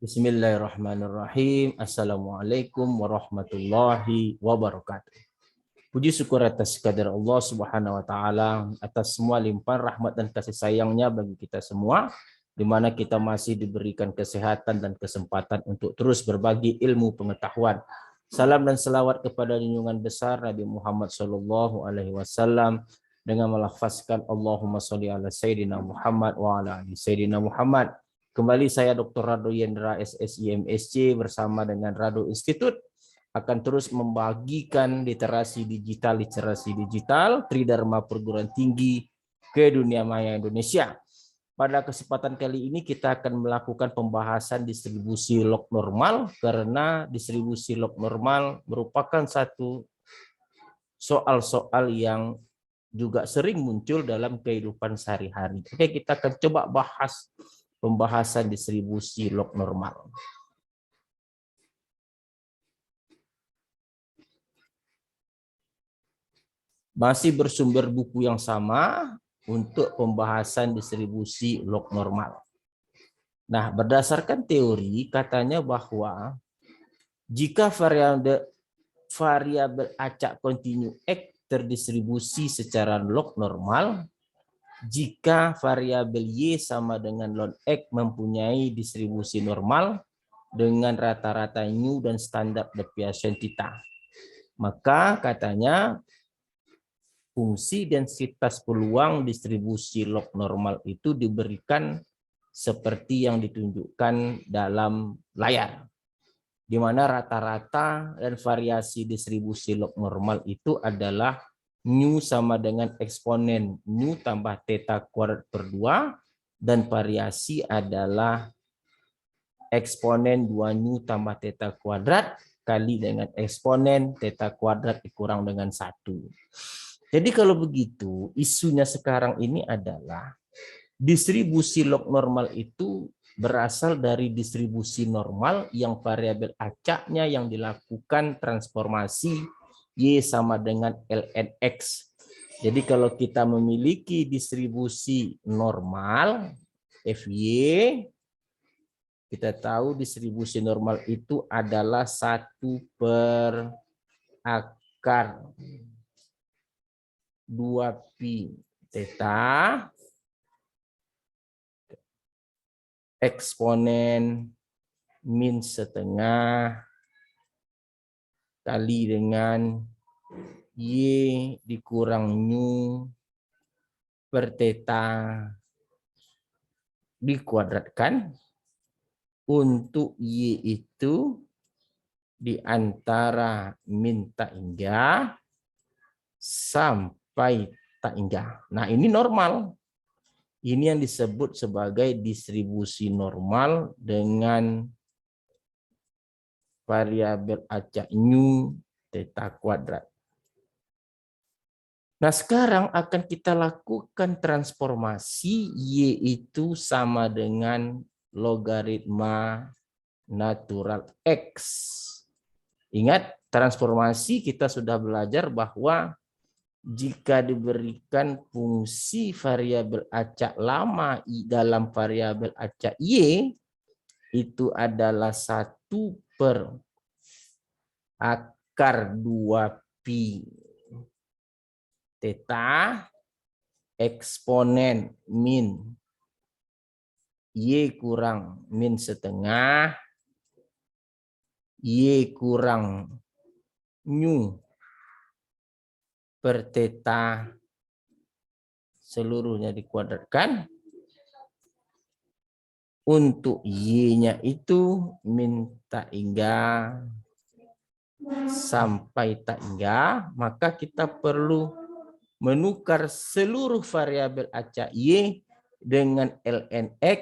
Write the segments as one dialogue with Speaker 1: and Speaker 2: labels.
Speaker 1: Bismillahirrahmanirrahim. Assalamualaikum warahmatullahi wabarakatuh. Puji syukur atas kehadirat Allah Subhanahu wa taala atas semua limpahan rahmat dan kasih sayangnya bagi kita semua, di mana kita masih diberikan kesehatan dan kesempatan untuk terus berbagi ilmu pengetahuan. Salam dan selawat kepada junjungan besar Nabi Muhammad Shallallahu Alaihi Wasallam dengan melafazkan Allahumma sholli ala Sayyidina Muhammad wa ala ali Sayyidina Muhammad. Kembali saya Dr. Rado Yendra SSI MSc bersama dengan Rado Institute akan terus membagikan literasi digital, Tridharma Perguruan Tinggi ke dunia maya Indonesia. Pada kesempatan kali ini kita akan melakukan pembahasan distribusi log normal karena distribusi log normal merupakan satu soal-soal yang juga sering muncul dalam kehidupan sehari-hari. Oke, kita akan coba bahas pembahasan distribusi log normal. Masih bersumber buku yang sama untuk pembahasan distribusi log normal. Nah, berdasarkan teori katanya bahwa jika variabel acak kontinu X terdistribusi secara log normal, jika variabel Y sama dengan log X mempunyai distribusi normal dengan rata-rata nu dan standar deviation theta, maka katanya fungsi densitas peluang distribusi log normal itu diberikan seperti yang ditunjukkan dalam layar, di mana rata-rata dan variasi distribusi log normal itu adalah nu sama dengan eksponen nu tambah theta kuadrat per 2 dan variasi adalah eksponen 2 nu tambah theta kuadrat kali dengan eksponen theta kuadrat dikurang dengan 1. Jadi kalau begitu isunya sekarang ini adalah distribusi log normal itu berasal dari distribusi normal yang variabel acaknya yang dilakukan transformasi Y sama dengan ln X. Jadi kalau kita memiliki distribusi normal FY, kita tahu distribusi normal itu adalah 1 per akar 2pi theta eksponen min setengah kali dengan Y dikurang nu per theta dikuadratkan untuk Y itu di antara min tak hingga sampai tak hingga. Nah, ini normal. Ini yang disebut sebagai distribusi normal dengan variabel acak nu theta kuadrat. Nah, sekarang akan kita lakukan transformasi Y itu sama dengan logaritma natural X. Ingat, transformasi kita sudah belajar bahwa jika diberikan fungsi variabel acak lama dalam variabel acak Y, itu adalah 1 per akar 2pi theta eksponen min Y kurang min setengah Y kurang nu per theta seluruhnya dikuadratkan untuk Y-nya itu min tak hingga sampai tak hingga, maka kita perlu menukar seluruh variabel acak Y dengan ln X.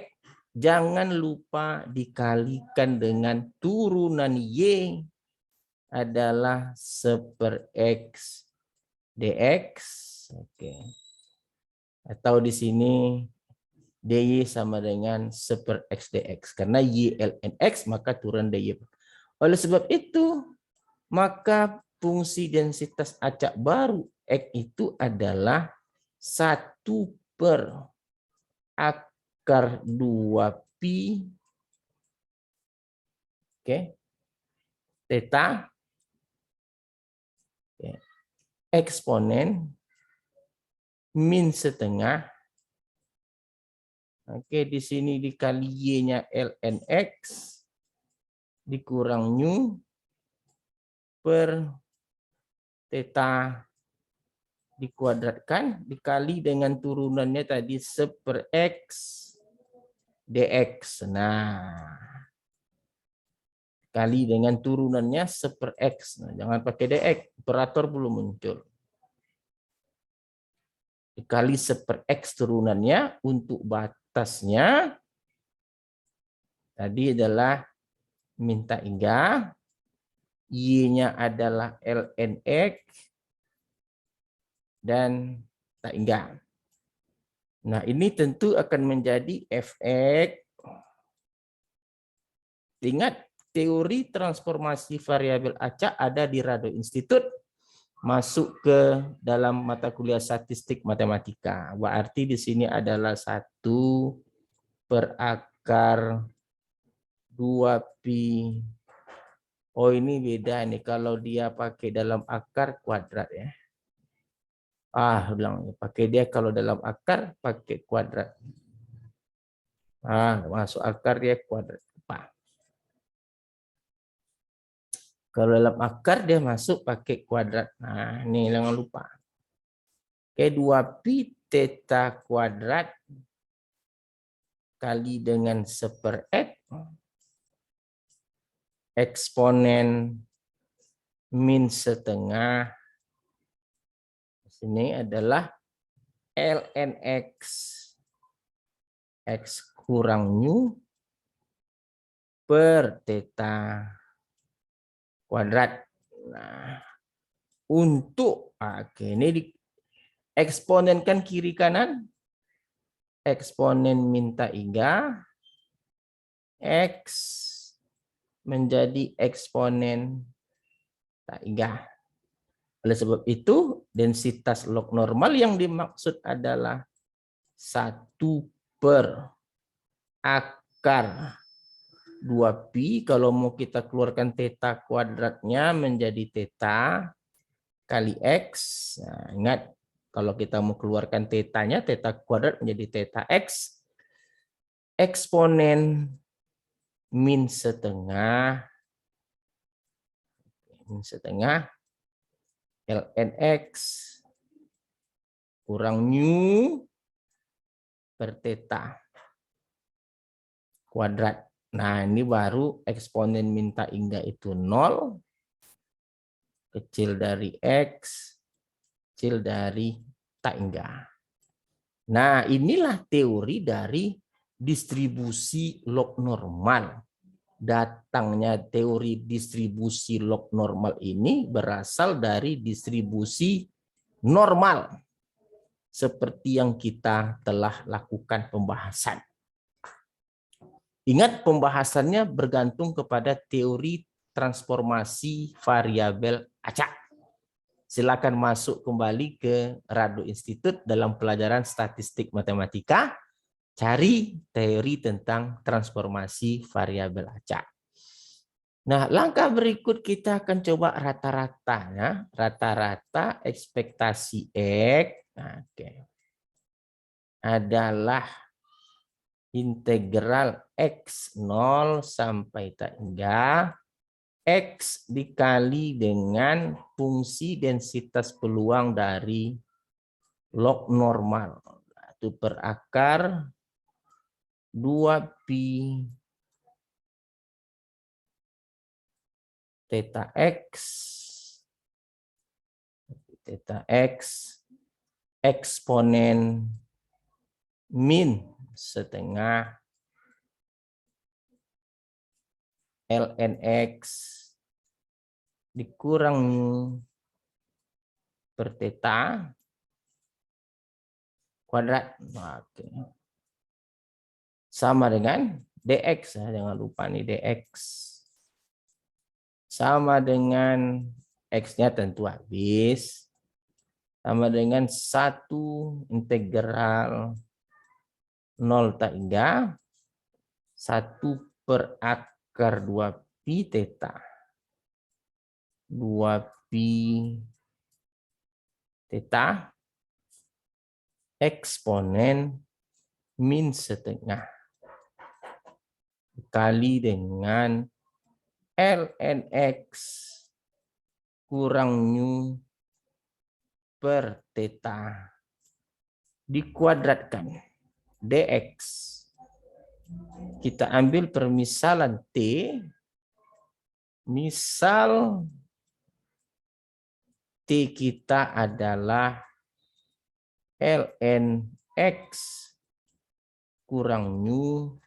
Speaker 1: Jangan lupa dikalikan dengan turunan Y adalah 1/X dx. Oke. Atau di sini dy sama dengan 1/X dx. Karena Y ln X maka turun dy. Oleh sebab itu, maka fungsi densitas acak baru X itu adalah 1 per akar 2pi Oke. Theta eksponen min setengah. Oke, di sini dikali Y-nya ln X dikurang nu per theta dikuadratkan dikali dengan turunannya tadi 1/X dx. Nah, kali dengan turunannya 1/X. Nah, jangan pakai dx, operator belum muncul. Dikali 1/X turunannya, untuk batasnya tadi adalah minta hingga Y-nya adalah ln X dan tak hingga. Nah, ini tentu akan menjadi Fx. Ingat, teori transformasi variabel acak ada di Rado Institute, masuk ke dalam mata kuliah statistik matematika. Berarti di sini adalah 1/2pi. Oh, ini beda nih kalau dia pakai dalam akar kuadrat ya. Bilang pakai dia kalau dalam akar pakai kuadrat. Masuk akar dia kuadrat. Kalau dalam akar dia masuk pakai kuadrat. Nah, ini jangan lupa. Oke, 2pi theta kuadrat kali dengan 1/X eksponen min setengah. Sini adalah ln X X kurang nu per theta kuadrat. Nah, untuk ini di eksponen kan kiri kanan, eksponen minta hingga X menjadi eksponen tak hingga. Oleh sebab itu, densitas log normal yang dimaksud adalah 1/akar 2pi. Kalau mau kita keluarkan theta kuadratnya menjadi theta kali X. Nah, ingat, kalau kita mau keluarkan tetanya, theta kuadrat menjadi theta X. Eksponen min setengah ln X kurang nu per theta kuadrat. Nah, ini baru eksponen minta hingga itu 0, kecil dari X, kecil dari tak hingga. Nah, inilah teori dari distribusi log normal. Datangnya teori distribusi log normal ini berasal dari distribusi normal, seperti yang kita telah lakukan pembahasan. Ingat, pembahasannya bergantung kepada teori transformasi variabel acak. Silakan masuk kembali ke Rado Institute dalam pelajaran statistik matematika, cari teori tentang transformasi variabel acak. Nah, langkah berikut kita akan coba rata-ratanya, rata-rata ekspektasi X. Adalah integral X0 sampai tak hingga X dikali dengan fungsi densitas peluang dari log normal. Itu per akar 2pi theta X eksponen min setengah ln X dikurang per theta kuadrat. Oke. Sama dengan dx, jangan lupa nih dx. Sama dengan x-nya tentu habis. Sama dengan 1 integral 0 tak hingga 1/akar 2 pi theta. 2 pi theta eksponen min setengah kali dengan ln x kurang nu per theta dikuadratkan dx. Kita ambil permisalan T, misal T kita adalah ln x kurang nu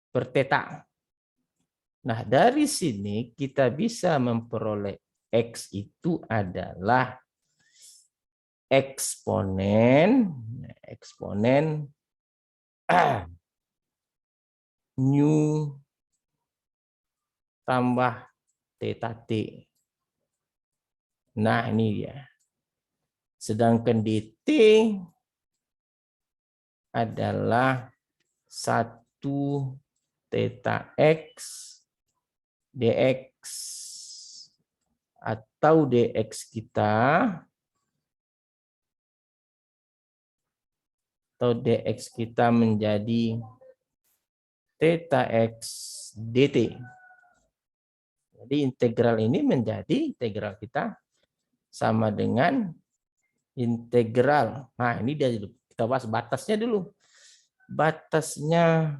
Speaker 1: per theta. Nah, dari sini kita bisa memperoleh x itu adalah eksponen nu tambah theta t. Nah, ini dia. Sedangkan dt adalah 1 theta x dx, atau dx kita menjadi theta x dt. Jadi integral ini menjadi integral kita sama dengan integral. Nah, ini dia dulu. Kita bahas batasnya dulu. Batasnya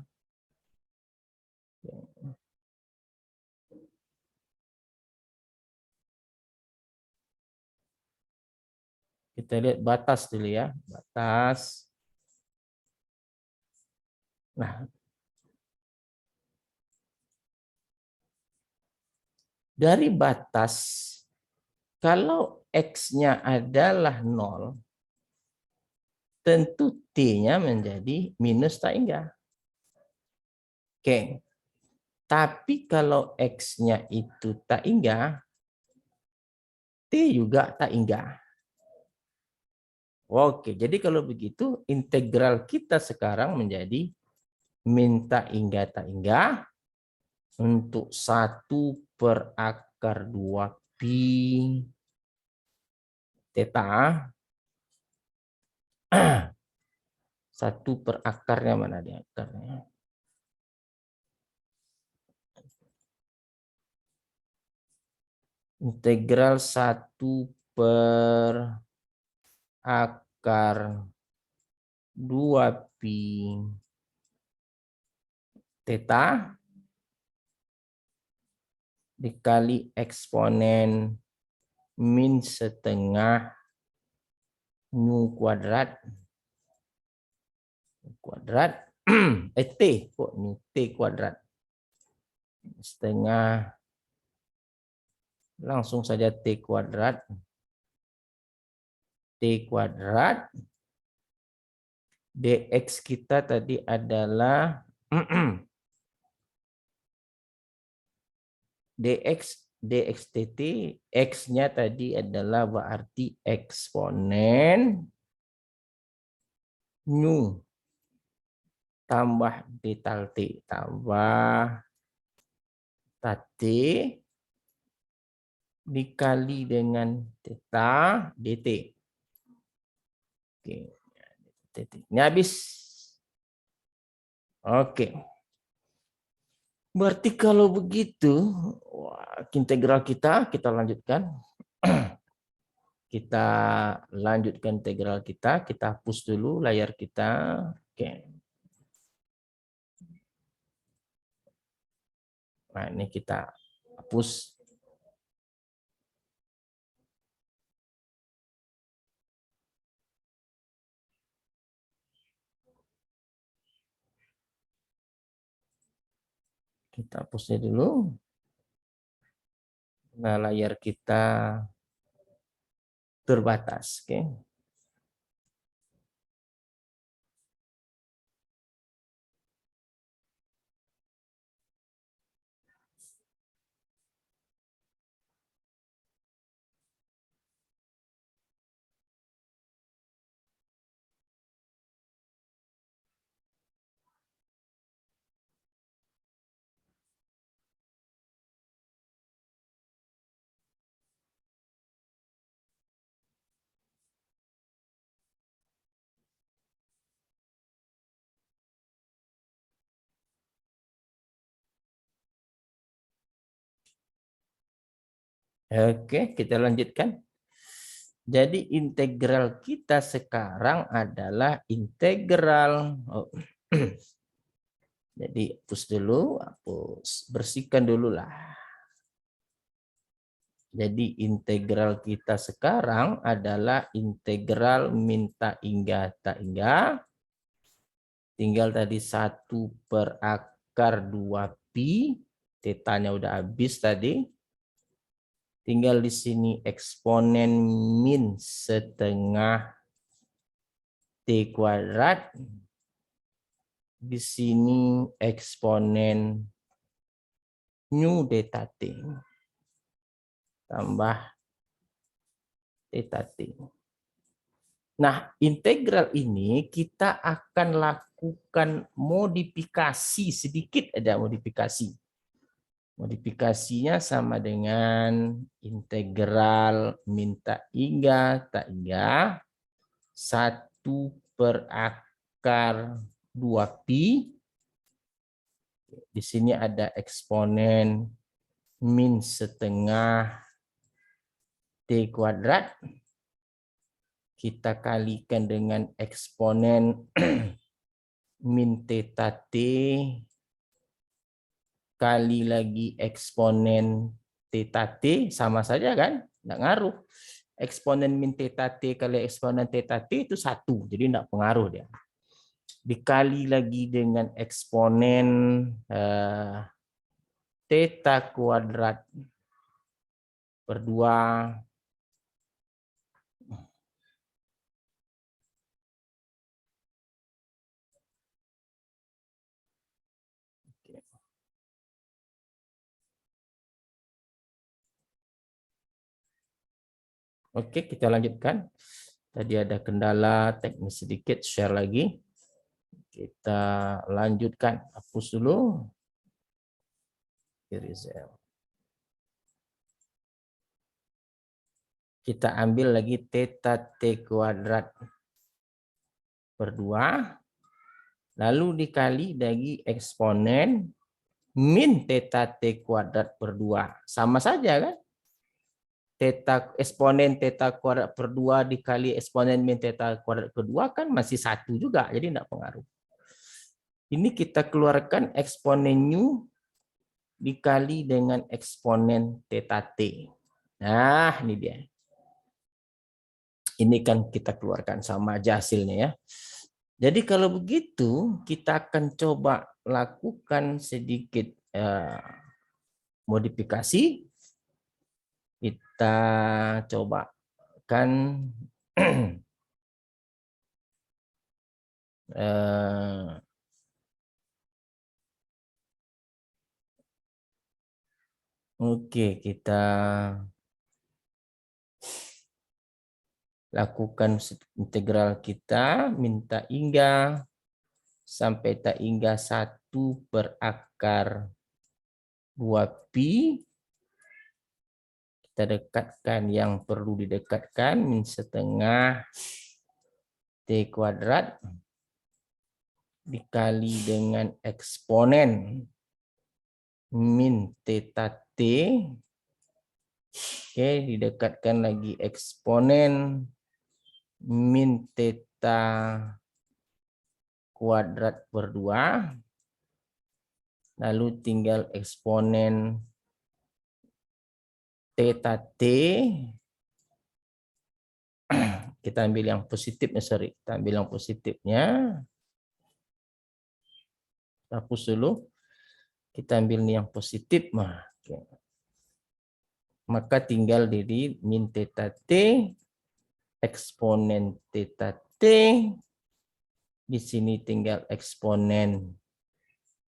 Speaker 1: kita lihat batas dulu ya. Batas. Nah, dari batas, kalau X-nya adalah 0, tentu T-nya menjadi minus tak hingga. Oke. Tapi kalau X-nya itu tak hingga, T juga tak hingga. Oke, jadi kalau begitu integral kita sekarang menjadi min tak hingga tak hingga untuk 1/2 pi theta. 1/akarnya mana dia akarnya? Integral 1/2 pi theta dikali eksponen min setengah nu kuadrat t kok ini t kuadrat setengah, langsung saja t kuadrat dx kita tadi adalah dx dt, x-nya tadi adalah berarti eksponen nu tambah theta t tambah t dikali dengan theta dt. Oke, ini habis. Oke. Berarti kalau begitu, integral kita lanjutkan. Kita lanjutkan integral kita hapus dulu layar kita. Oke. Nah, ini kita hapus. Kita hapusnya dulu. Nah, layar kita terbatas. Oke. Oke, kita lanjutkan. Jadi integral kita sekarang adalah integral. Jadi hapus dulu, hapus, bersihkan dulu lah. Jadi integral kita sekarang adalah integral min tak hingga tak hingga. Tinggal tadi 1/2pi. Tetanya udah habis tadi. Tinggal di sini eksponen min setengah T kuadrat. Di sini eksponen nu theta T. Tambah theta T. Nah, integral ini kita akan lakukan modifikasi sedikit, ada modifikasi. Modifikasinya sama dengan integral min tak hingga 1/2pi. Di sini ada eksponen min setengah T kuadrat. Kita kalikan dengan eksponen min theta T kali lagi eksponen theta T, sama saja kan? Nggak ngaruh. Eksponen min theta T kali eksponen theta T itu 1, jadi nggak pengaruh dia. Dikali lagi dengan eksponen theta kuadrat per 2. Oke, kita lanjutkan. Tadi ada kendala teknis sedikit, share lagi. Kita lanjutkan. Hapus dulu. Kita ambil lagi theta T kuadrat per 2. Lalu dikali lagi eksponen min theta T kuadrat per 2. Sama saja kan? Eksponen theta kuadrat per 2 dikali eksponen min theta kuadrat per 2 kan masih 1 juga, jadi tidak pengaruh. Ini kita keluarkan eksponen nu dikali dengan eksponen theta T. Nah, ini dia. Ini kan kita keluarkan sama aja hasilnya ya. Jadi kalau begitu, kita akan coba lakukan sedikit modifikasi. Kita coba kan oke, kita lakukan integral kita minta hingga sampai tak hingga 1/2pi. Kita dekatkan yang perlu didekatkan, min setengah T kuadrat dikali dengan eksponen min theta T. Oke, didekatkan lagi eksponen min theta kuadrat per 2. Lalu tinggal eksponen theta T. Kita ambil yang positifnya, sorry. Kita ambil yang positifnya. Hapus dulu. Kita ambil yang positif. Maka tinggal jadi min theta T, eksponen theta T. Di sini tinggal eksponen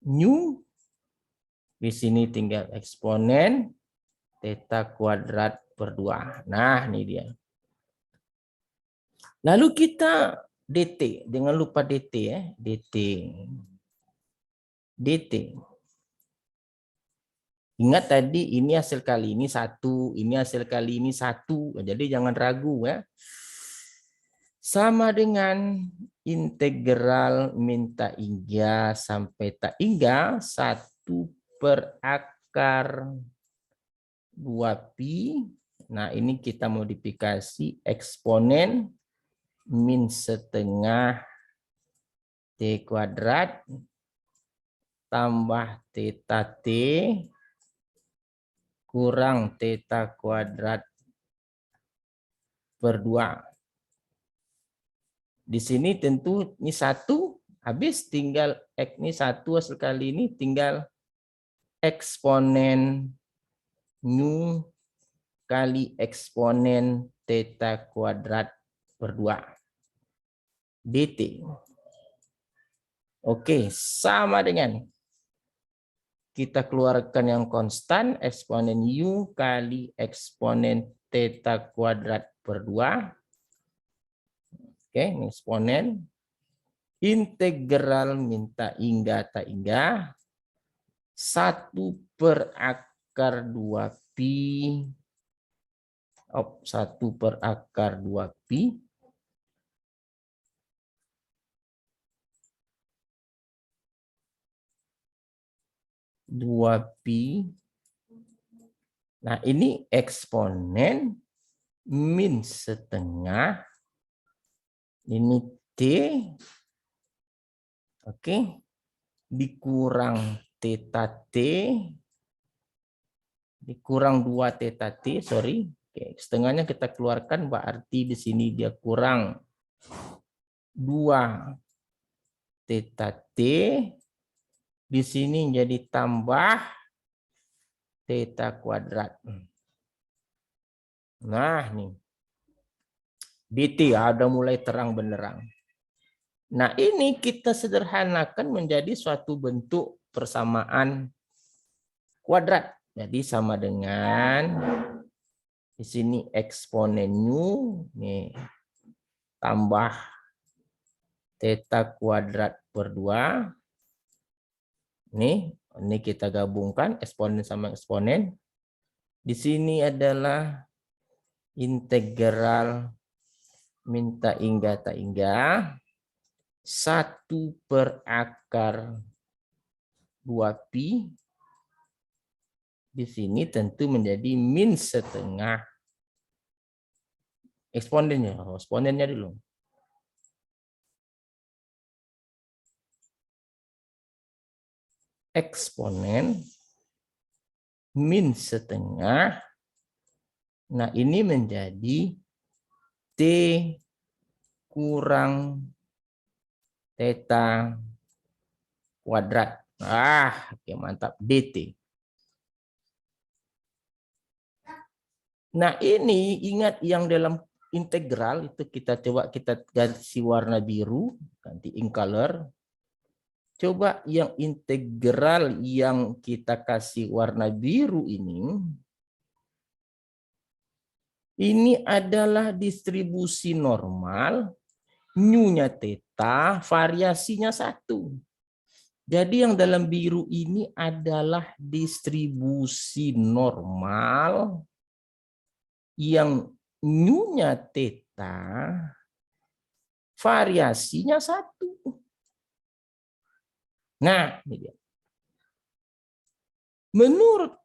Speaker 1: nu. Di sini tinggal eksponen theta kuadrat per 2. Nah, ini dia. Lalu kita DT, jangan lupa DT ya, DT. DT. Ingat tadi ini hasil kali ini 1, ini hasil kali ini 1. Jadi jangan ragu ya. Sama dengan integral min tak hingga sampai tak hingga 1/2 2pi. Nah, ini kita modifikasi eksponen min setengah T kuadrat tambah theta T kurang theta kuadrat per 2. Di sini tentu ini 1, habis tinggal X ini 1 hasil kali ini tinggal eksponen nu kali eksponen theta kuadrat per 2 dt. Oke, sama dengan kita keluarkan yang konstan, eksponen u kali eksponen theta kuadrat per 2. Oke, ini eksponen. Integral minta hingga tak hingga 1 per akar 2pi. 1 per akar 2pi. Nah, ini eksponen min setengah. Ini T. Oke. Dikurang theta T. Dikurang 2 theta T, sorry. Oke, setengahnya kita keluarkan, berarti di sini dia kurang 2 theta T. Di sini jadi tambah theta kuadrat. Nah, nih. dt ada mulai terang benderang. Nah, ini kita sederhanakan menjadi suatu bentuk persamaan kuadrat. Jadi sama dengan di sini eksponen nu nih tambah theta kuadrat per 2. Ini kita gabungkan eksponen sama eksponen. Di sini adalah integral minta hingga tak hingga 1 per akar 2pi. Di sini tentu menjadi min setengah eksponennya. Eksponennya dulu. Eksponen min setengah. Nah, ini menjadi T kurang theta kuadrat. Oke, mantap. dt. Nah, ini ingat yang dalam integral itu kita coba kita ganti warna biru, ganti in color. Coba yang integral yang kita kasih warna biru ini adalah distribusi normal, nu-nya theta, variasinya 1. Jadi yang dalam biru ini adalah distribusi normal yang nu-nya theta, variasinya 1. Nah, ini dia. Menurut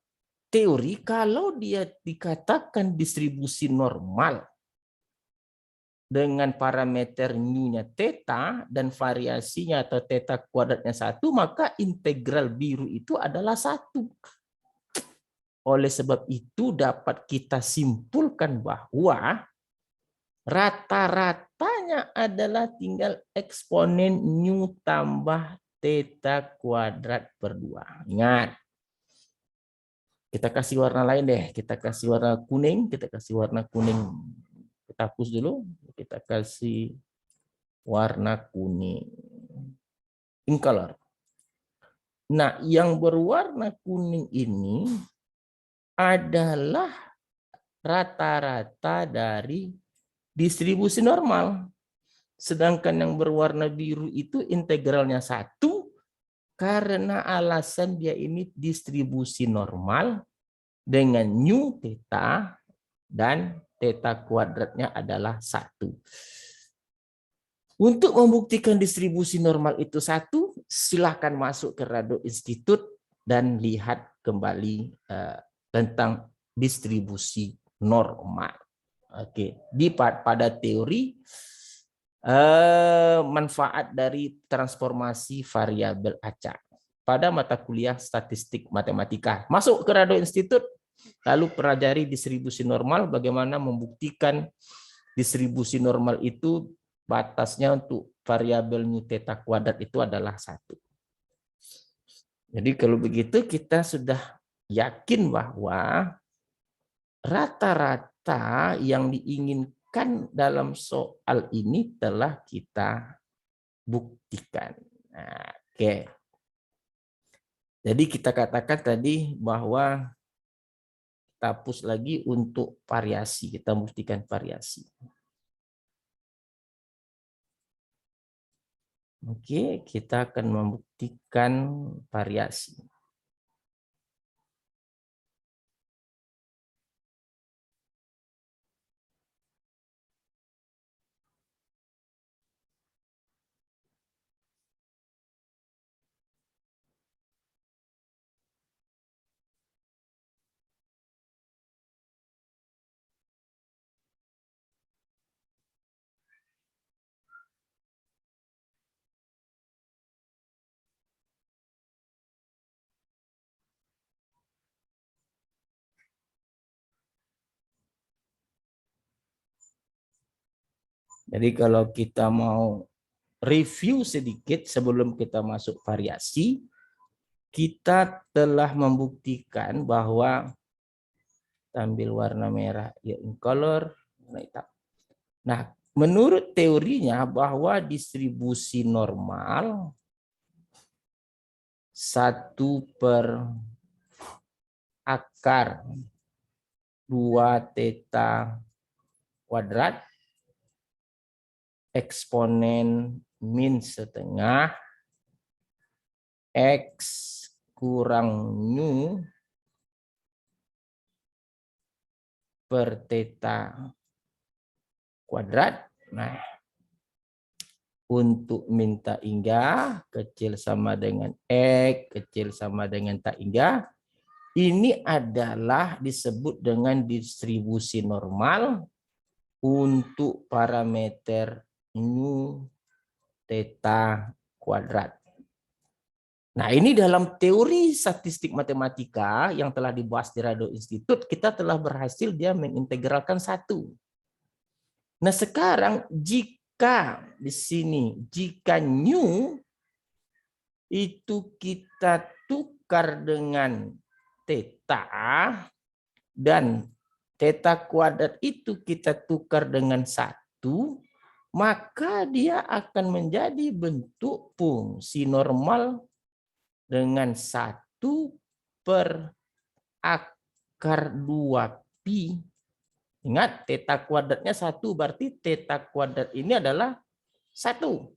Speaker 1: teori, kalau dia dikatakan distribusi normal dengan parameter nu-nya theta dan variasinya atau theta kuadratnya 1, maka integral biru itu adalah 1. Oleh sebab itu dapat kita simpulkan bahwa rata-ratanya adalah tinggal eksponen nu tambah theta kuadrat per 2. Ingat. Kita kasih warna lain deh. Kita kasih warna kuning. Kita kasih warna kuning. Kita hapus dulu. Kita kasih warna kuning. In color. Nah, yang berwarna kuning ini adalah rata-rata dari distribusi normal. Sedangkan yang berwarna biru itu integralnya 1 karena alasan dia ini distribusi normal dengan nu theta dan theta kuadratnya adalah 1. Untuk membuktikan distribusi normal itu 1, silahkan masuk ke Rado Institute dan lihat kembali tentang distribusi normal. Oke, pada teori manfaat dari transformasi variabel acak pada mata kuliah statistik matematika. Masuk ke Rado Institute, lalu pelajari distribusi normal, bagaimana membuktikan distribusi normal itu batasnya untuk variabel nu theta kuadrat itu adalah 1. Jadi kalau begitu kita sudah yakin bahwa rata-rata yang diinginkan dalam soal ini telah kita buktikan. Nah, oke. Jadi kita katakan tadi bahwa kita hapus lagi untuk variasi, kita buktikan variasi. Oke, kita akan membuktikan variasi. Jadi kalau kita mau review sedikit sebelum kita masuk variasi, kita telah membuktikan bahwa ambil warna merah ya in color, warna hitam. Nah, menurut teorinya bahwa distribusi normal 1 per akar 2 theta kuadrat eksponen min setengah X kurang nu per theta kuadrat. Nah, untuk min tak hingga kecil sama dengan X, kecil sama dengan tak hingga, ini adalah disebut dengan distribusi normal untuk parameter nu theta kuadrat. Nah, ini dalam teori statistik matematika yang telah dibahas di Rado Institute, kita telah berhasil dia mengintegralkan 1. Nah, sekarang jika di sini, jika nu itu kita tukar dengan theta dan theta kuadrat itu kita tukar dengan 1, maka dia akan menjadi bentuk fungsi normal dengan 1 per akar 2pi. Ingat, theta kuadratnya 1, berarti theta kuadrat ini adalah 1.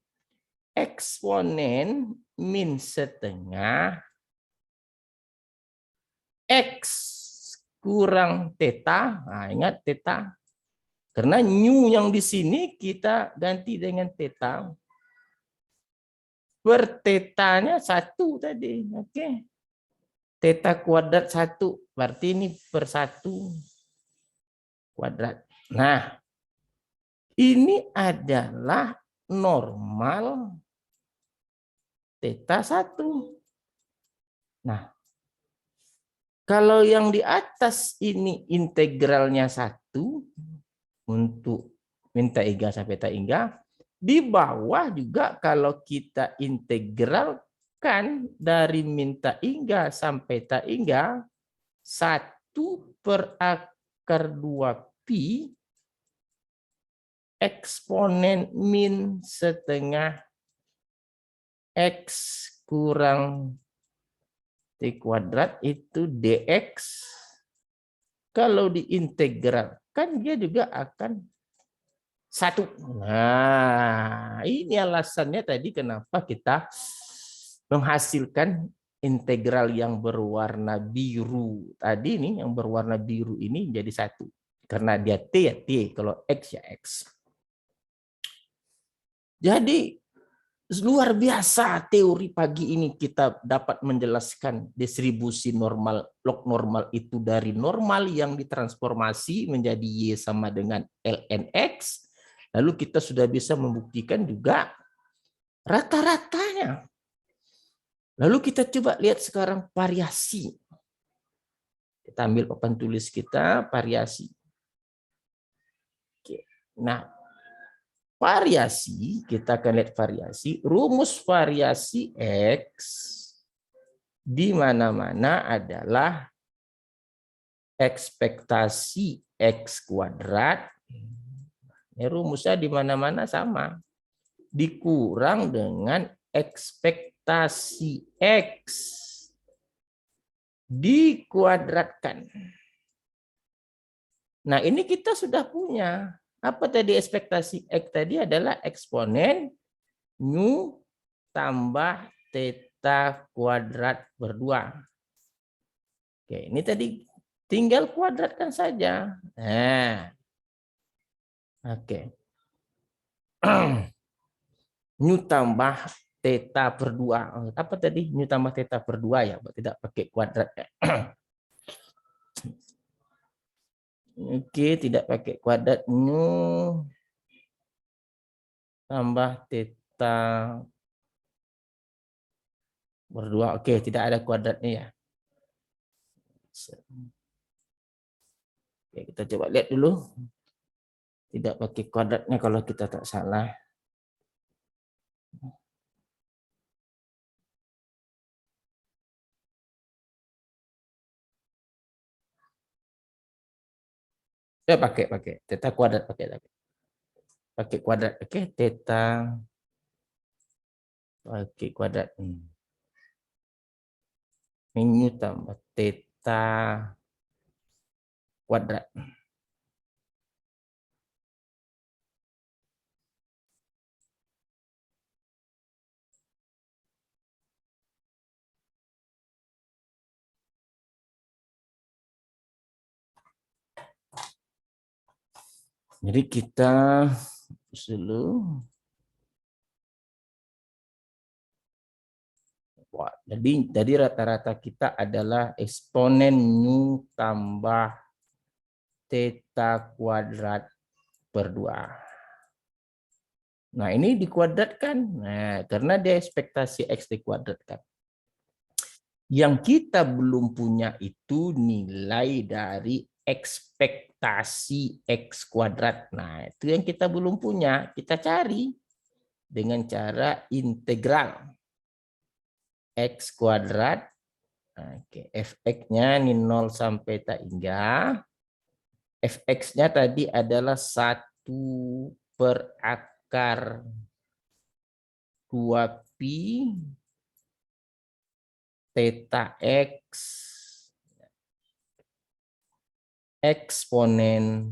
Speaker 1: Eksponen min setengah X kurang theta. Nah, ingat theta. Karena nu yang di sini kita ganti dengan theta. Per tetanya 1 tadi. Oke. Theta kuadrat 1. Berarti ini per 1 kuadrat. Nah, ini adalah normal theta 1. Nah, kalau yang di atas ini integralnya 1 untuk min tak hingga sampai tak hingga, di bawah juga kalau kita integralkan dari min tak hingga sampai tak hingga 1 per akar 2pi eksponen min setengah X kurang T kuadrat itu dx. Kalau diintegralkan dia juga akan 1. Nah, ini alasannya tadi kenapa kita menghasilkan integral yang berwarna biru. Tadi nih yang berwarna biru ini jadi 1. Karena dia T ya T, kalau X ya X. Jadi luar biasa teori pagi ini kita dapat menjelaskan distribusi normal, log normal itu dari normal yang ditransformasi menjadi Y sama dengan ln X. Lalu kita sudah bisa membuktikan juga rata-ratanya. Lalu kita coba lihat sekarang variasi. Kita ambil papan tulis kita, variasi. Oke. Nah, variasi, kita akan lihat variasi, rumus variasi X di mana-mana adalah ekspektasi X kuadrat, ini rumusnya di mana-mana sama, dikurang dengan ekspektasi X dikuadratkan. Nah, ini kita sudah punya. Apa tadi ekspektasi X tadi adalah eksponen nu tambah theta kuadrat berdua. Oke, ini tadi tinggal kuadratkan saja. Nah, oke. Nu tambah theta per 2. Apa tadi? Nu tambah theta per 2 ya, tidak pakai kuadrat ya. Oke, tidak pakai kuadrat. Nu tambah theta berdua. Oke, tidak ada kuadratnya ya. Oke, kita coba lihat dulu. Tidak pakai kuadratnya kalau kita tak salah. Ya pakai theta kuadrat pakai kuadrat. Oke, theta pakai kuadrat. Ini tambah theta kuadrat. Jadi kita dulu. Wah, jadi rata-rata kita adalah eksponen nu tambah theta kuadrat per 2. Nah, ini dikuadratkan. Nah, karena dia ekspektasi X dikuadratkan. Yang kita belum punya itu nilai dari ekspektasi X kuadrat. Nah, itu yang kita belum punya. Kita cari dengan cara integral X kuadrat. Oke, fx-nya ini 0 sampai tak hingga. Fx-nya tadi adalah 1 per akar 2pi theta X eksponen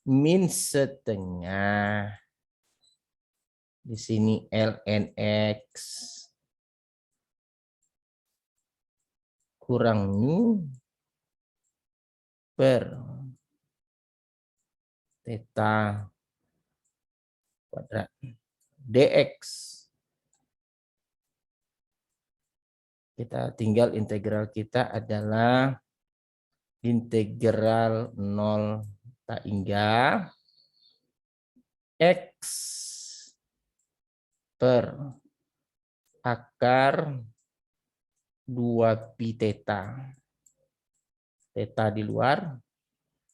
Speaker 1: min setengah. Di sini ln X kurang nu per theta kuadrat dx. Kita tinggal integral kita adalah integral 0 tak hingga X per akar 2pi theta. Theta di luar.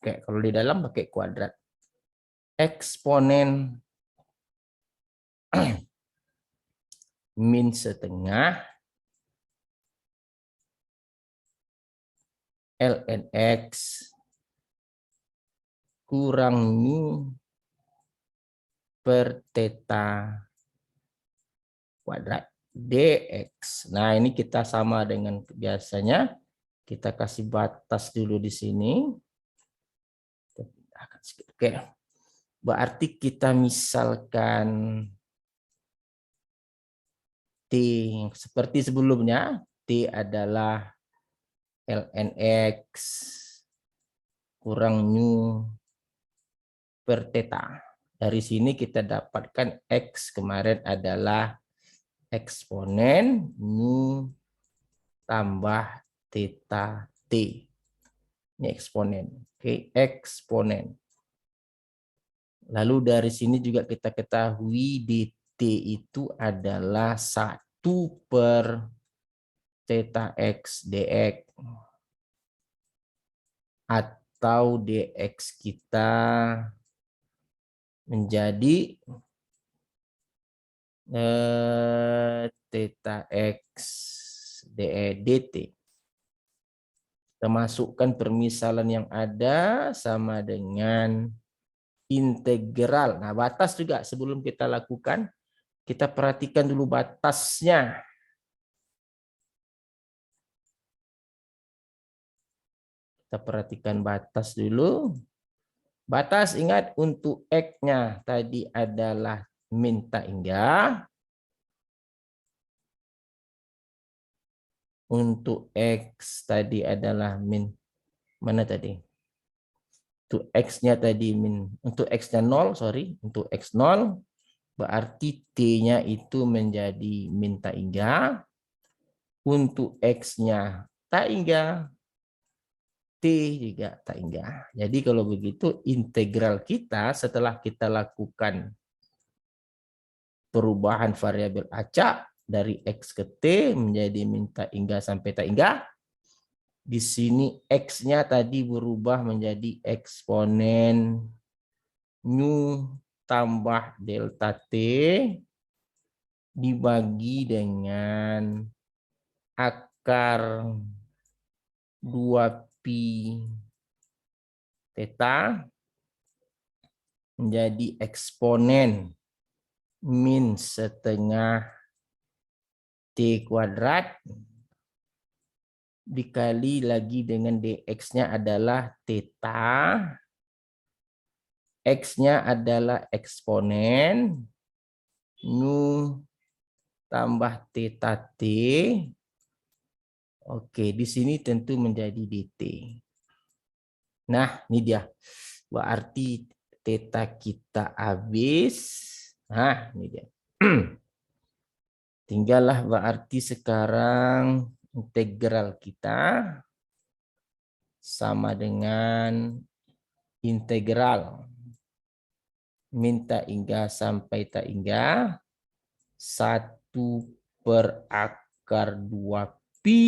Speaker 1: Oke, kalau di dalam pakai kuadrat. Eksponen min setengah ln X kurang nu per theta kuadrat dx. Nah, ini kita sama dengan biasanya. Kita kasih batas dulu di sini. Oke. Berarti kita misalkan T seperti sebelumnya. T adalah ln X kurang nu per theta. Dari sini kita dapatkan X kemarin adalah eksponen nu tambah theta T. Ini eksponen. Oke, eksponen. Lalu dari sini juga kita ketahui dt itu adalah 1 per theta x dx. Atau dx kita menjadi theta x dt. Kita masukkan permisalan yang ada sama dengan integral. Nah, batas juga sebelum kita lakukan, kita perhatikan dulu batasnya. Kita perhatikan batas dulu. Batas ingat untuk X-nya tadi adalah min tak hingga. Untuk X tadi adalah min, mana tadi? Untuk X-nya tadi min, untuk X-nya 0, sorry. Untuk X 0, berarti T-nya itu menjadi min tak hingga. Untuk X-nya tak hingga, T juga tak hingga. Jadi kalau begitu integral kita setelah kita lakukan perubahan variabel acak dari X ke T menjadi min tak hingga sampai tak hingga. Di sini X-nya tadi berubah menjadi eksponen nu tambah delta T dibagi dengan akar 2pi theta menjadi eksponen min setengah T kuadrat dikali lagi dengan dx-nya adalah theta, x-nya adalah eksponen nu tambah theta t. Oke, di sini tentu menjadi dt. Nah, ini dia. Berarti theta kita habis. Nah, ini dia. Tinggallah berarti sekarang integral kita sama dengan integral min tak hingga sampai tak hingga 1 per akar 2pi.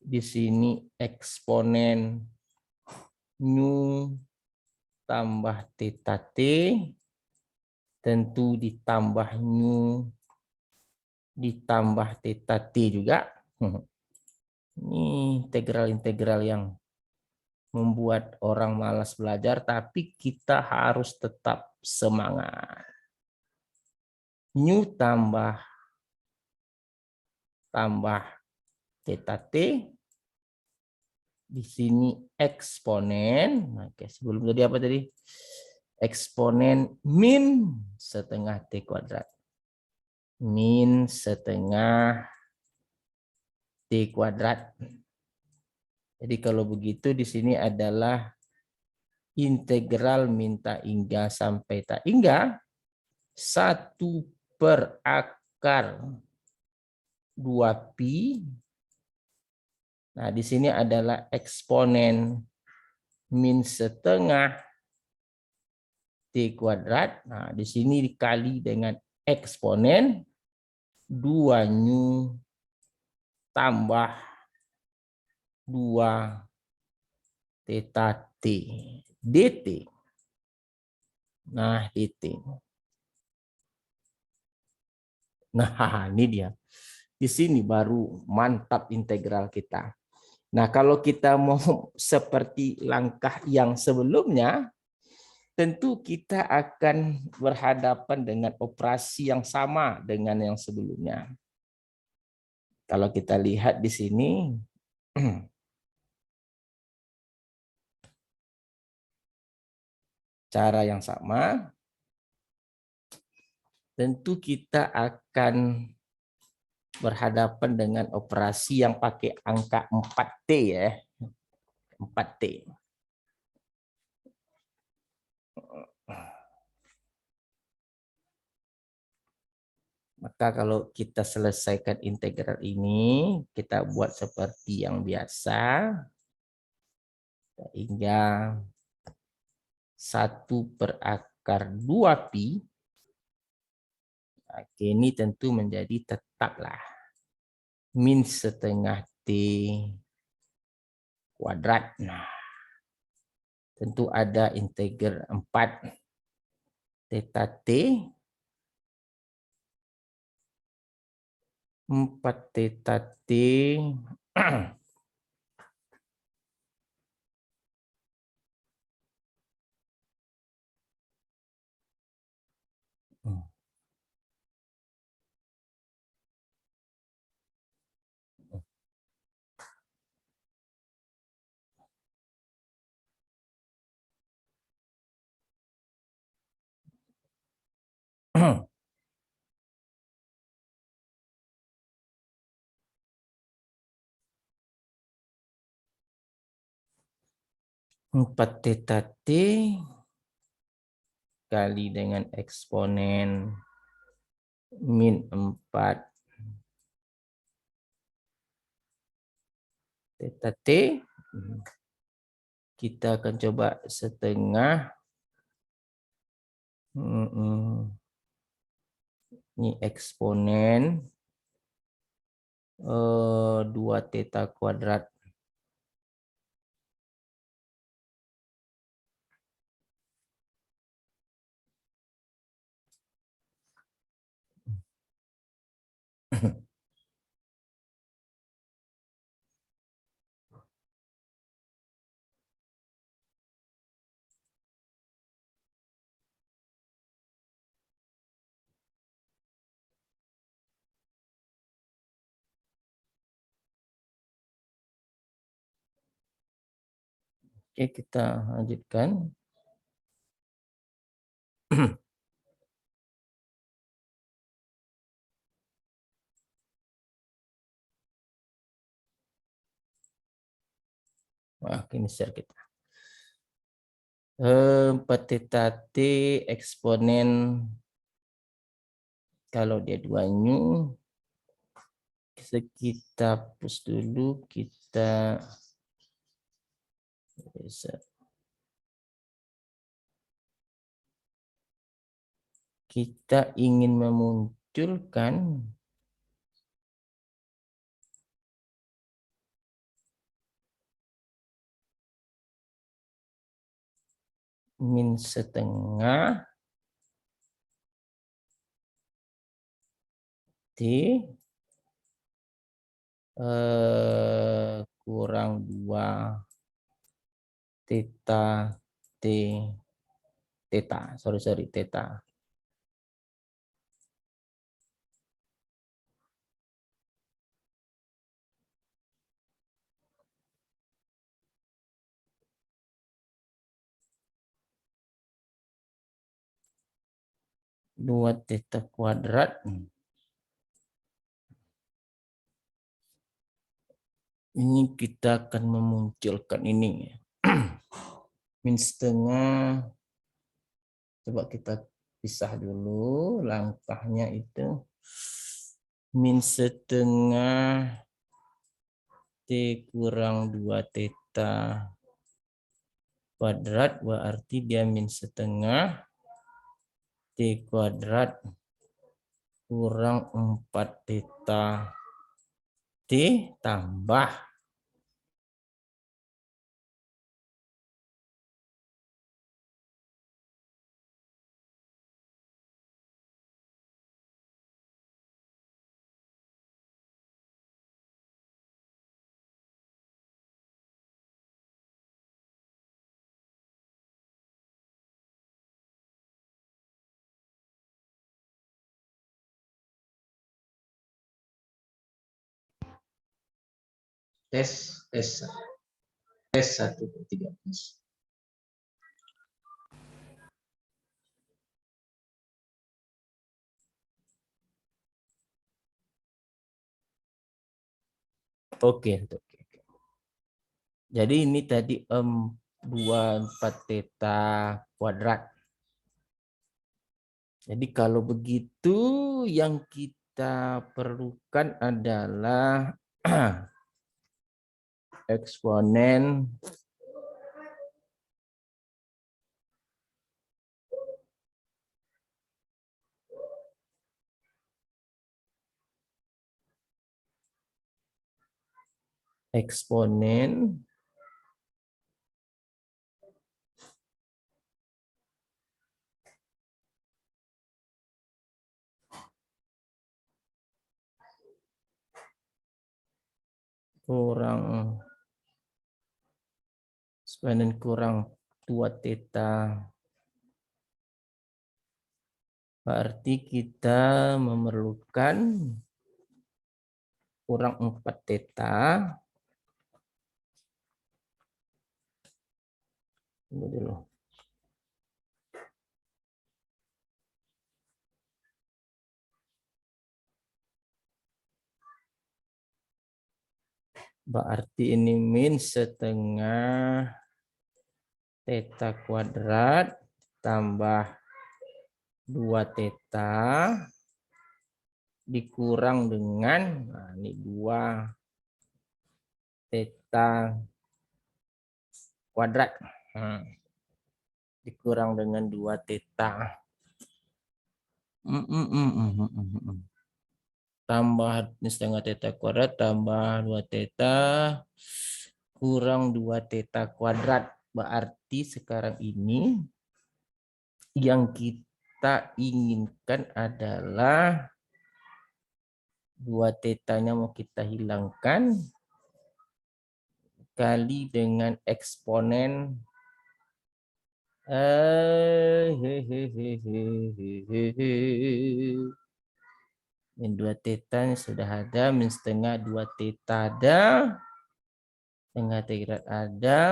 Speaker 1: Di sini eksponen nu tambah theta t tentu ditambah nu ditambah theta t juga. Ini integral-integral yang membuat orang malas belajar, tapi kita harus tetap semangat. Nu tambah theta t, di sini eksponen. Oke, sebelum tadi apa tadi? Eksponen min setengah t kuadrat. Min setengah T kuadrat. Jadi kalau begitu di sini adalah integral min tak hingga sampai tak hingga 1 per akar 2pi. Nah, di sini adalah eksponen min setengah T kuadrat. Nah, di sini dikali dengan eksponen 2 nu tambah 2 theta t dt. Nah, dt. Nah, ini dia. Di sini baru mantap integral kita. Nah, kalau kita mau seperti langkah yang sebelumnya, tentu kita akan berhadapan dengan operasi yang sama dengan yang sebelumnya. Kalau kita lihat di sini, cara yang sama, tentu kita akan berhadapan dengan operasi yang pakai angka 4T ya. 4T. Maka kalau kita selesaikan integral ini, kita buat seperti yang biasa, hingga 1/2 pi. Oke, ini tentu menjadi tetaplah min setengah T kuadrat. Nah, tentu ada integer 4 theta T, 4 theta T4 theta T kali dengan eksponen min 4 theta T. Kita akan coba setengah. Ini eksponen 2 theta kuadrat. Oke, kita lanjutkan. Wah, ini share kita. 4 theta T eksponen, kalau dia 2 nu, kita hapus dulu, kita ingin memunculkan min setengah T kurang 2 theta T theta, sorry theta. Dua theta kuadrat. Ini kita akan memunculkan ini. Min setengah. Coba kita pisah dulu langkahnya itu. Min setengah T kurang 2 theta kuadrat, berarti dia min setengah T kuadrat kurang 4 theta T tambah tes 1/3 tes. Oke. Jadi ini tadi 24 theta kuadrat. Jadi kalau begitu yang kita perlukan adalah eksponen kurang kurang 2 theta. Berarti kita memerlukan kurang 4 theta. Ini dulu. Berarti ini min setengah theta kuadrat tambah 2 theta dikurang dengan, nah ini 2 theta kuadrat. Dikurang dengan 2 theta. Tambah setengah theta kuadrat tambah 2 theta kurang 2 theta kuadrat. Berarti sekarang ini yang kita inginkan adalah 2 tetanya mau kita hilangkan kali dengan eksponen min 2 theta sudah ada, min setengah 2 theta ada, setengah theta ada,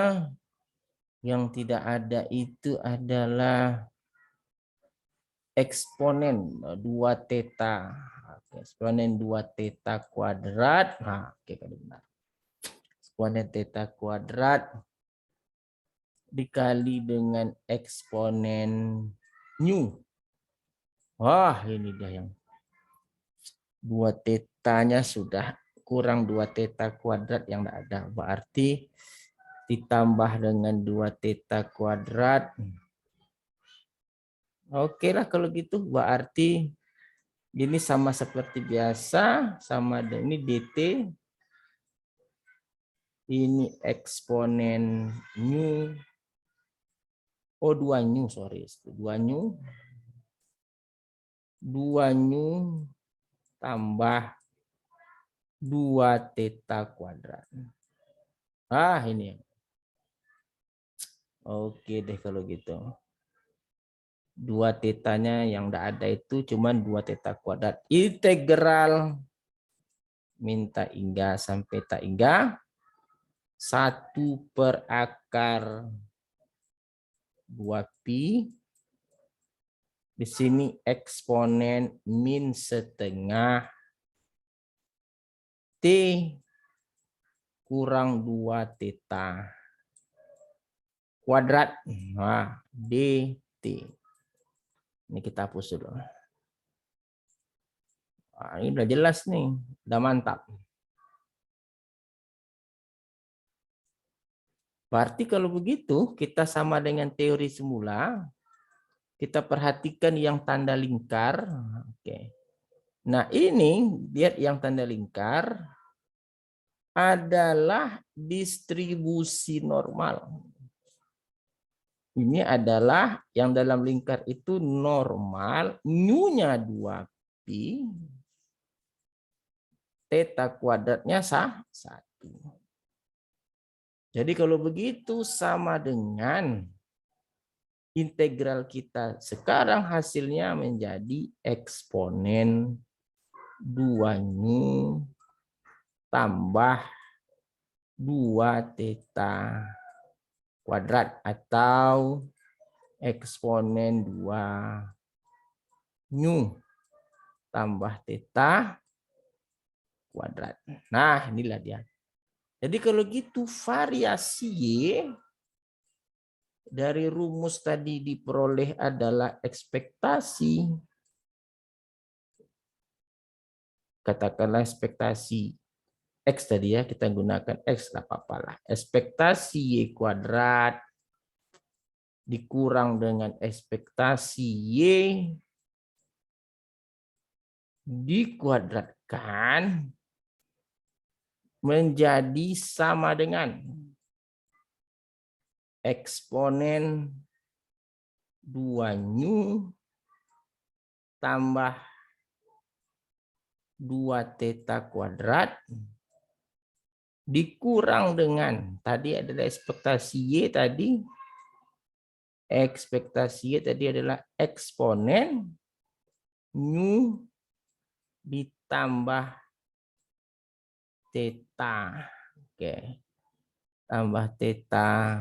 Speaker 1: yang tidak ada itu adalah eksponen 2 theta. Eksponen 2 theta kuadrat. Nah, oke, benar. Eksponen theta kuadrat dikali dengan eksponen nu. Wah, ini dia yang 2 tetanya sudah kurang 2 theta kuadrat yang ada. Berarti ditambah dengan 2 theta kuadrat. Oke lah kalau gitu. Berarti ini sama seperti biasa. Sama ini dt. Ini eksponen nu. Oh, 2 nu, sorry. 2 nu. 2 nu tambah 2 theta kuadrat. Ah, ini. Oke deh kalau gitu. 2 tetanya yang tidak ada itu cuman 2 theta kuadrat. Integral minta hingga sampai tak hingga 1 per akar 2 pi. Di sini eksponen min setengah T kurang 2 theta kuadrat. Nah, dt. Ini kita hapus dulu. Nah, ini udah jelas nih, udah mantap. Berarti kalau begitu kita sama dengan teori semula. Kita perhatikan yang tanda lingkar. Oke. Nah, ini lihat yang tanda lingkar adalah distribusi normal. Ini adalah yang dalam lingkar itu normal, nu-nya 2pi, theta kuadratnya 1. Jadi kalau begitu sama dengan integral kita sekarang hasilnya menjadi eksponen 2 nu tambah 2 theta kuadrat atau eksponen 2 nu tambah theta kuadrat. Nah, inilah dia. Jadi kalau gitu variasi Y dari rumus tadi diperoleh adalah ekspektasi. Katakanlah ekspektasi X tadi ya, kita gunakan X, nggak apa-apa lah. Ekspektasi Y kuadrat dikurang dengan ekspektasi Y dikuadratkan menjadi sama dengan eksponen 2 tambah 2 theta kuadrat dikurang dengan tadi adalah ekspektasi Y tadi adalah eksponen nu ditambah theta. Oke. Tambah theta.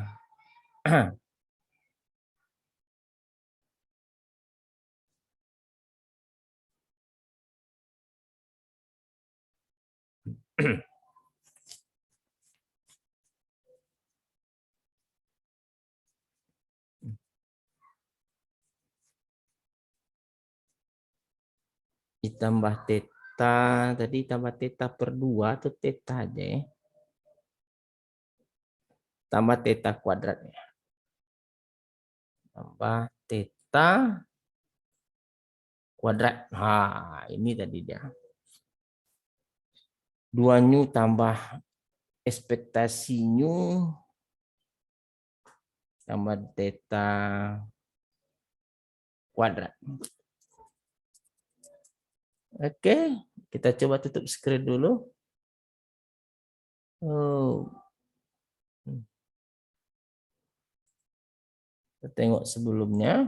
Speaker 1: Ditambah theta, tadi tambah theta per 2 atau theta aja ya. Tambah theta kuadratnya. Tambah theta kuadrat. Nah, ini tadi dia. 2 nu tambah ekspektasi nu tambah theta kuadrat. Oke, kita coba tutup screen dulu. Oh. Kita tengok sebelumnya.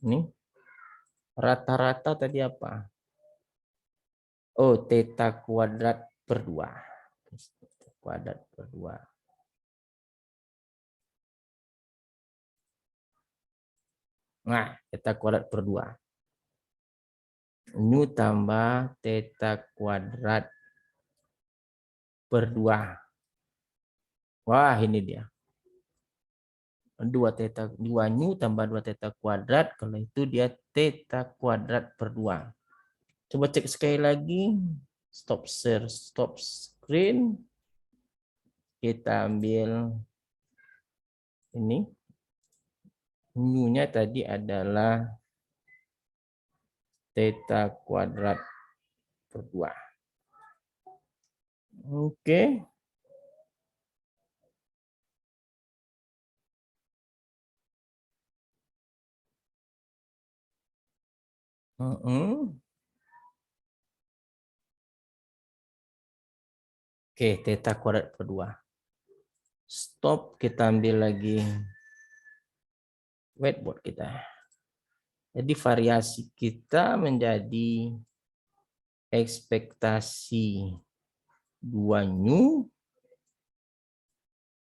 Speaker 1: Ini rata-rata tadi apa? Oh, theta kuadrat per 2. Kuadrat per 2. Nah, theta kuadrat per 2. Nu tambah theta kuadrat per 2. Wah, ini dia. 2 nu tambah 2 theta kuadrat. Kalau itu dia theta kuadrat per 2. Coba cek sekali lagi. Stop share, stop screen. Kita ambil ini. Nu-nya tadi adalah theta kuadrat per 2. Oke. Oke, theta kuadrat per 2. Stop, kita ambil lagi whiteboard kita. Jadi variasi kita menjadi ekspektasi 2 nu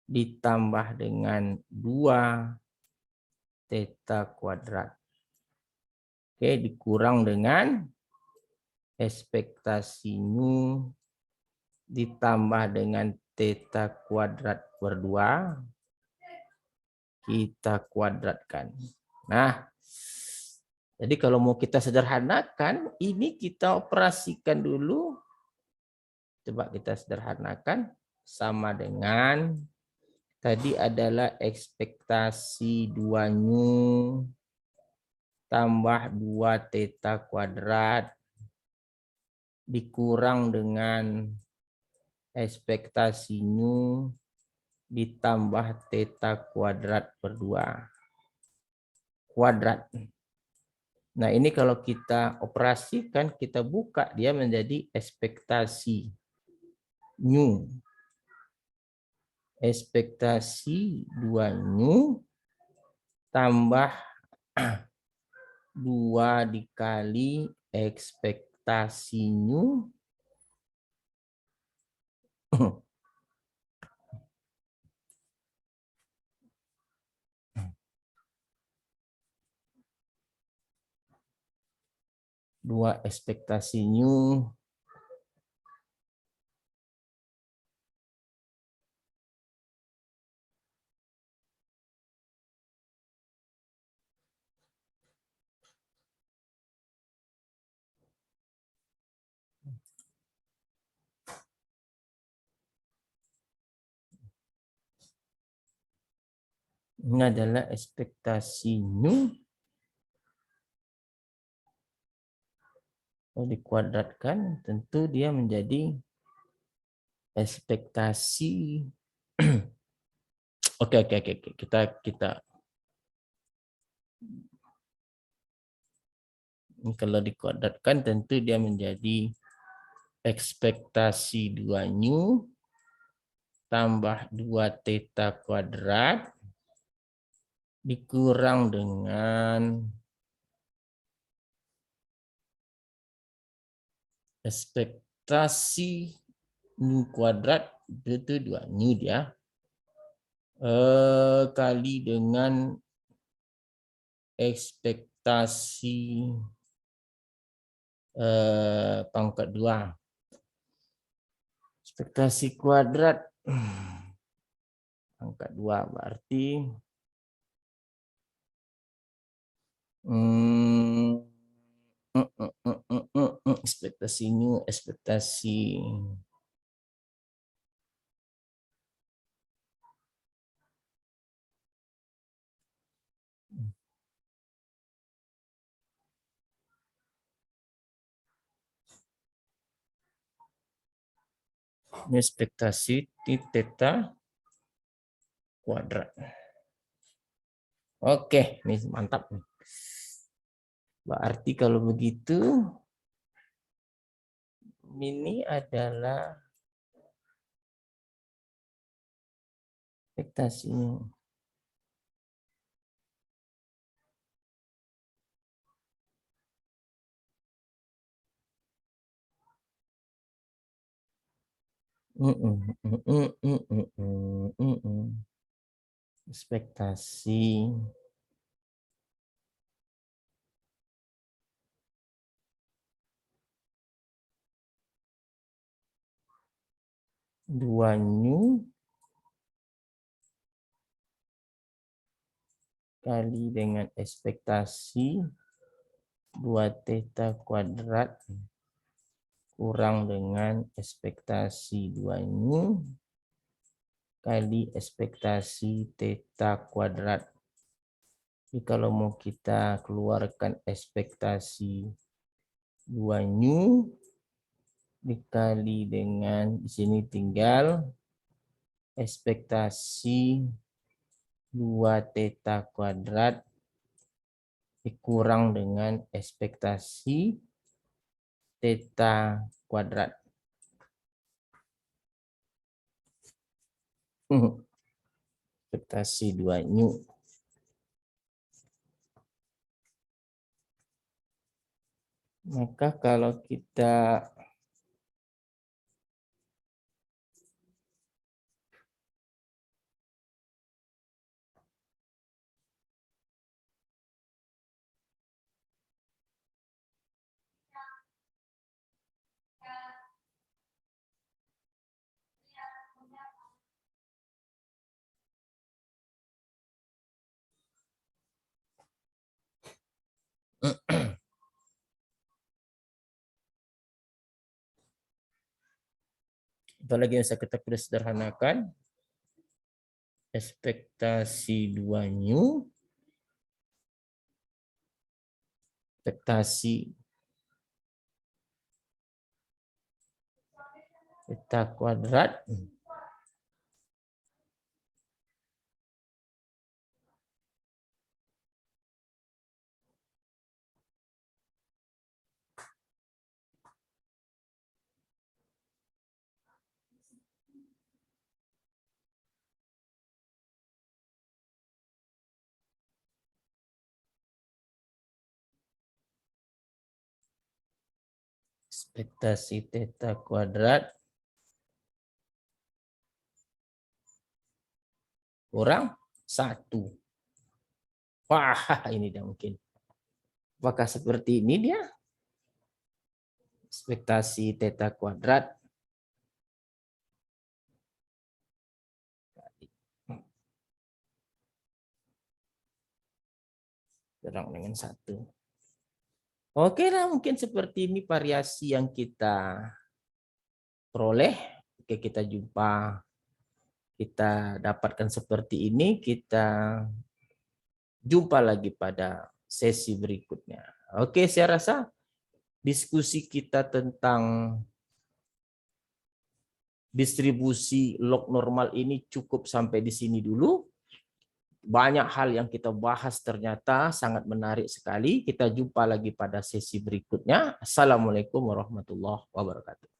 Speaker 1: ditambah dengan 2 theta kuadrat. Oke, dikurang dengan ekspektasi nu ditambah dengan theta kuadrat per 2. Kita kuadratkan. Nah, jadi kalau mau kita sederhanakan, ini kita operasikan dulu. Coba kita sederhanakan. Sama dengan tadi adalah ekspektasi 2 nu tambah 2 theta kuadrat dikurang dengan ekspektasi nu ditambah theta kuadrat per 2 kuadrat. Nah, ini kalau kita operasikan, kita buka, dia menjadi ekspektasi nu. Ekspektasi 2 nu tambah 2 dikali ekspektasi nu. Dua ekspektasi nu Ini adalah ekspektasi nu. Kalau dikuadratkan, tentu dia menjadi ekspektasi. Oke. Kita kalau dikuadratkan, tentu dia menjadi ekspektasi 2 nu tambah 2 theta kuadrat dikurang dengan ekspektasi nu kuadrat itu 2 nu dia kali dengan ekspektasi pangkat 2. Ekspektasi kuadrat pangkat 2 berarti ekspektasi nu, ekspektasi theta kuadrat. Oke, ini mantap. Berarti kalau begitu, ini adalah ekspektasinya. Ekspektasi 2 nu kali dengan ekspektasi 2 theta kuadrat kurang dengan ekspektasi 2 nu kali ekspektasi theta kuadrat. Jadi kalau mau kita keluarkan ekspektasi 2 nu dikali dengan di sini tinggal ekspektasi 2 theta kuadrat dikurang dengan ekspektasi theta kuadrat. Ekspektasi 2 nu. Maka kalau kita apalagi yang kita sederhanakan, ekspektasi 2 nu, ekspektasi theta kuadrat ekspektasi theta kuadrat kurang 1. Wah, ini tidak mungkin. Apakah seperti ini dia? Ekspektasi theta kuadrat kurang dengan 1. Oke lah, mungkin seperti ini variasi yang kita peroleh. Oke, kita jumpa kita dapatkan seperti ini, kita jumpa lagi pada sesi berikutnya. Oke, saya rasa diskusi kita tentang distribusi log normal ini cukup sampai di sini dulu. Banyak hal yang kita bahas ternyata sangat menarik sekali. Kita jumpa lagi pada sesi berikutnya. Assalamualaikum warahmatullahi wabarakatuh.